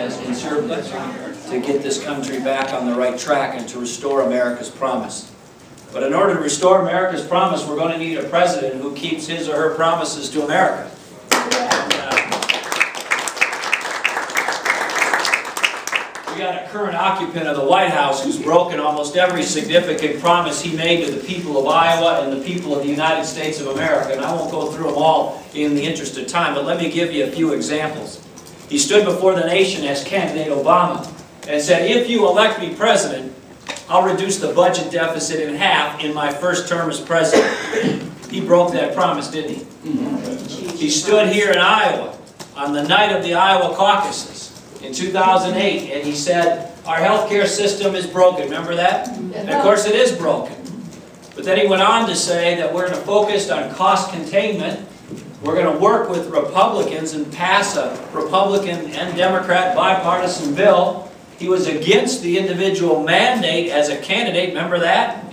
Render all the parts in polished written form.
as conservatives to get this country back on the right track and to restore America's promise. But in order to restore America's promise, we're going to need a president who keeps his or her promises to America. We got a current occupant of the White House who's broken almost every significant promise he made to the people of Iowa and the people of the United States of America. And I won't go through them all in the interest of time, but let me give you a few examples. He stood before the nation as candidate Obama and said, if you elect me president, I'll reduce the budget deficit in half in my first term as president. He broke that promise, didn't he? He stood here in Iowa on the night of the Iowa caucuses in 2008, and he said, our health care system is broken. Remember that? And of course it is broken. But then he went on to say that we're going to focus on cost containment. We're going to work with Republicans and pass a Republican and Democrat bipartisan bill. He was against the individual mandate as a candidate. Remember that?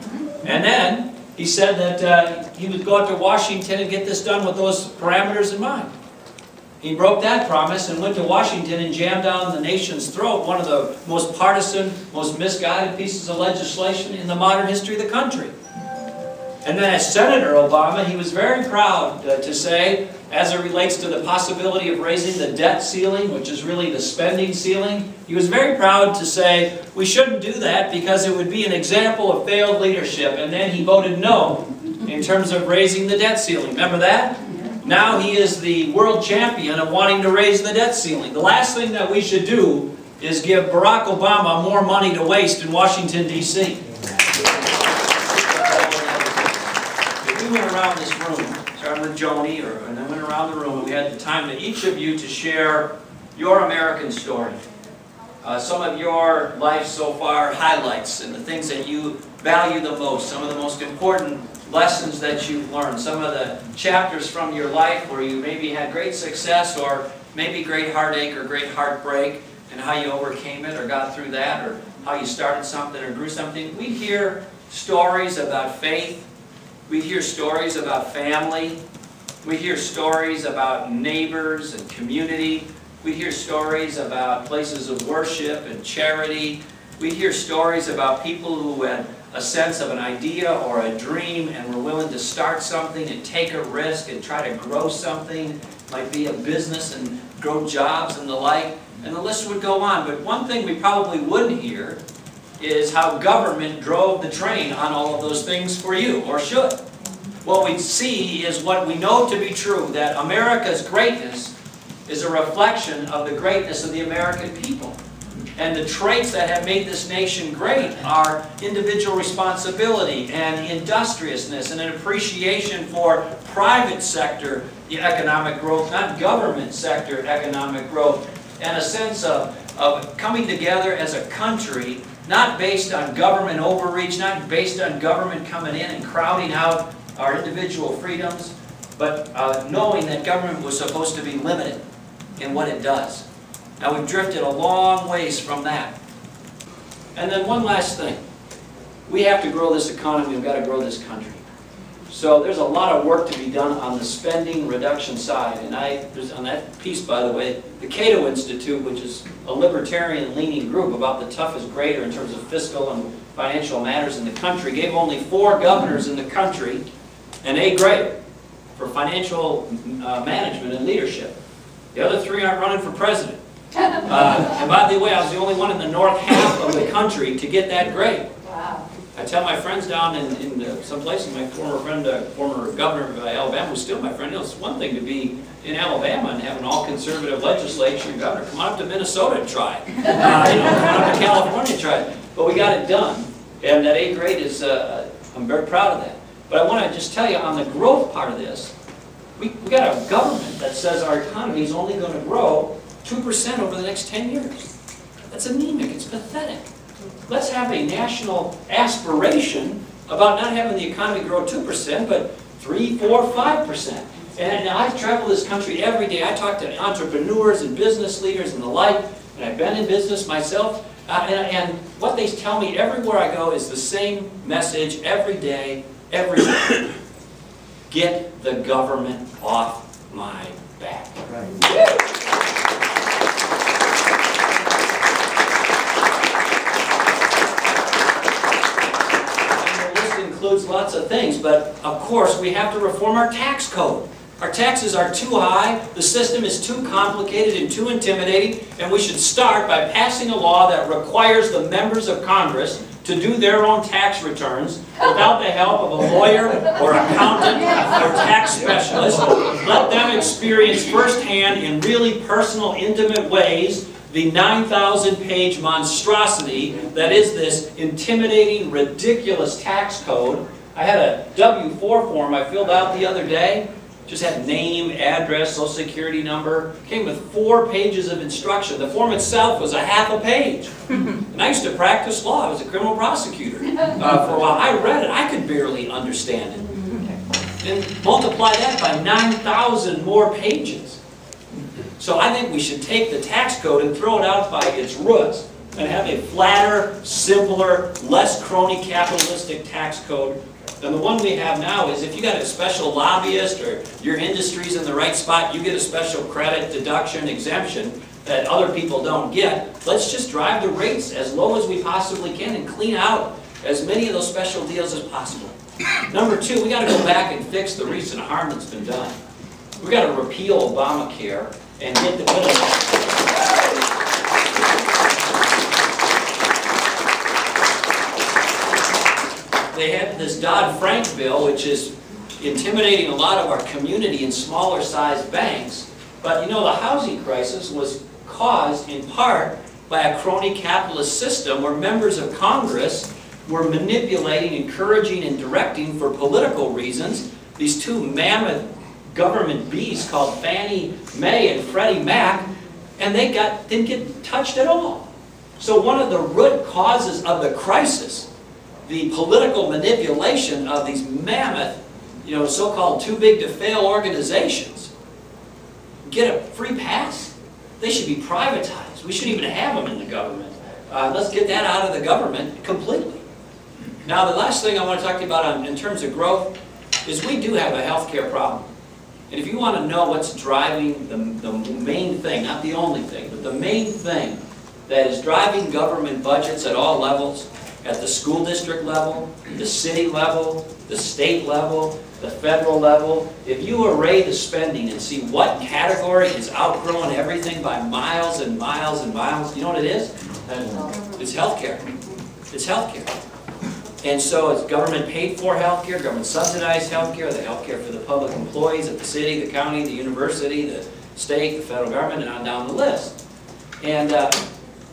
And then he said that he would go out to Washington and get this done with those parameters in mind. He broke that promise and went to Washington and jammed down the nation's throat one of the most partisan, most misguided pieces of legislation in the modern history of the country. And then as Senator Obama, he was very proud to say, as it relates to the possibility of raising the debt ceiling, which is really the spending ceiling, he was very proud to say, we shouldn't do that because it would be an example of failed leadership. And then he voted no in terms of raising the debt ceiling. Remember that? Now he is the world champion of wanting to raise the debt ceiling. The last thing that we should do is give Barack Obama more money to waste in Washington, D.C. If we went around this room, starting with Joni, and then went around the room, and we had the time to each of you to share your American story. Some of your life so far highlights and the things that you value the most, some of the most important lessons that you've learned, some of the chapters from your life where you maybe had great success or maybe great heartache or great heartbreak, and how you overcame it or got through that, or how you started something or grew something. We hear stories about faith. We hear stories about family. We hear stories about neighbors and community. We hear stories about places of worship and charity. We hear stories about people who had a sense of an idea or a dream and were willing to start something and take a risk and try to grow something. It might be a business and grow jobs and the like. And the list would go on. But one thing we probably wouldn't hear is how government drove the train on all of those things for you, or should. What we see is what we know to be true, that America's greatness is a reflection of the greatness of the American people. And the traits that have made this nation great are individual responsibility and industriousness and an appreciation for private sector economic growth, not government sector economic growth, and a sense of coming together as a country, not based on government overreach, not based on government coming in and crowding out our individual freedoms, but knowing that government was supposed to be limited in what it does. Now we've drifted a long ways from that. And then one last thing. We have to grow this economy, we've got to grow this country. So there's a lot of work to be done on the spending reduction side. And there's on that piece, by the way, the Cato Institute, which is a libertarian-leaning group about the toughest grader in terms of fiscal and financial matters in the country, gave only 4 governors in the country an A grade for financial management and leadership. The other 3 aren't running for president. And by the way, I was the only one in the north half of the country to get that grade. Wow. I tell my friends down in some places, my former friend, former governor of Alabama, who's still my friend, it's one thing to be in Alabama and have an all-conservative legislature and governor. Come on up to Minnesota and try it. Come on up to California and try it. But we got it done. And that A grade is, I'm very proud of that. But I want to just tell you, on the growth part of this, we got a government that says our economy is only going to grow 2% over the next 10 years. That's anemic. It's pathetic. Let's have a national aspiration about not having the economy grow 2%, but 3, 4, 5%. And I travel this country every day. I talk to entrepreneurs and business leaders and the like, and I've been in business myself. And what they tell me everywhere I go is the same message every day, every day. Get the government off my back. Right. includes lots of things, but of course we have to reform our tax code. Our taxes are too high, the system is too complicated and too intimidating, and we should start by passing a law that requires the members of Congress to do their own tax returns without the help of a lawyer or accountant or tax specialist. Let them experience firsthand in really personal, intimate ways the 9,000-page monstrosity that is this intimidating, ridiculous tax code. I had a W-4 form I filled out the other day. Just had name, address, social security number. Came with 4 pages of instruction. The form itself was a half a page. And I used to practice law. I was a criminal prosecutor for a while. I read it. I could barely understand it. And multiply that by 9,000 more pages. So I think we should take the tax code and throw it out by its roots and have a flatter, simpler, less crony capitalistic tax code than the one we have now. Is if you got a special lobbyist or your industry's in the right spot, you get a special credit, deduction, exemption that other people don't get. Let's just drive the rates as low as we possibly can and clean out as many of those special deals as possible. Number 2, we got to go back and fix the recent harm that's been done. We got to repeal Obamacare and get the They had this Dodd-Frank bill, which is intimidating a lot of our community in smaller sized banks. But you know, the housing crisis was caused in part by a crony capitalist system where members of Congress were manipulating, encouraging, and directing for political reasons these 2 mammoth government beasts called Fannie Mae and Freddie Mac, and they didn't get touched at all. So one of the root causes of the crisis, the political manipulation of these mammoth, so-called too big to fail organizations, get a free pass. They should be privatized. We shouldn't even have them in the government. Let's get that out of the government completely. Now, the last thing I want to talk to you about in terms of growth is we do have a healthcare problem. And if you want to know what's driving the main thing, not the only thing, but the main thing that is driving government budgets at all levels, at the school district level, the city level, the state level, the federal level, if you array the spending and see what category is outgrowing everything by miles and miles and miles, you know what it is? It's healthcare. It's healthcare. And so it's government paid for healthcare, government subsidized healthcare, the healthcare for the public employees at the city, the county, the university, the state, the federal government, and on down the list. And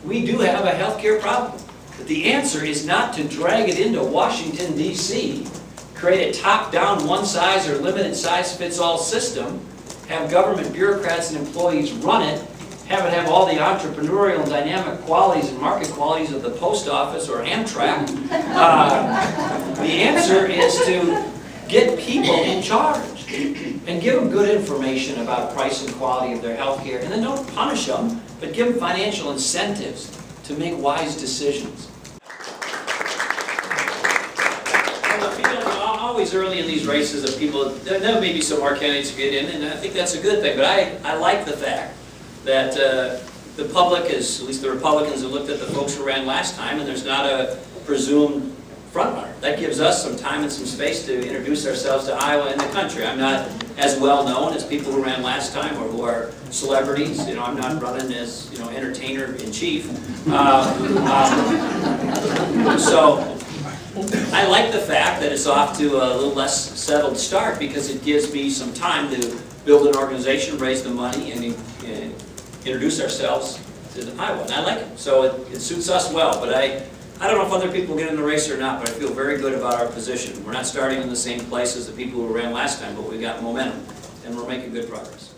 we do have a healthcare problem. But the answer is not to drag it into Washington, D.C., create a top-down, one-size or limited-size-fits-all system, have government bureaucrats and employees run it, have it have all the entrepreneurial and dynamic qualities and market qualities of the post office or Amtrak. The answer is to get people in charge and give them good information about price and quality of their health care, and then don't punish them, but give them financial incentives to make wise decisions. Always early in these races of people, there may be some more candidates who get in, and I think that's a good thing, but I like the fact that the public is, at least the Republicans have looked at the folks who ran last time, and there's not a presumed frontrunner. That gives us some time and some space to introduce ourselves to Iowa and the country. I'm not as well known as people who ran last time or who are celebrities. I'm not running as entertainer in chief. So I like the fact that it's off to a little less settled start because it gives me some time to build an organization, raise the money, and introduce ourselves to Iowa. And I like it. So it suits us well. But I don't know if other people get in the race or not, but I feel very good about our position. We're not starting in the same place as the people who ran last time, but we've got momentum, and we're making good progress.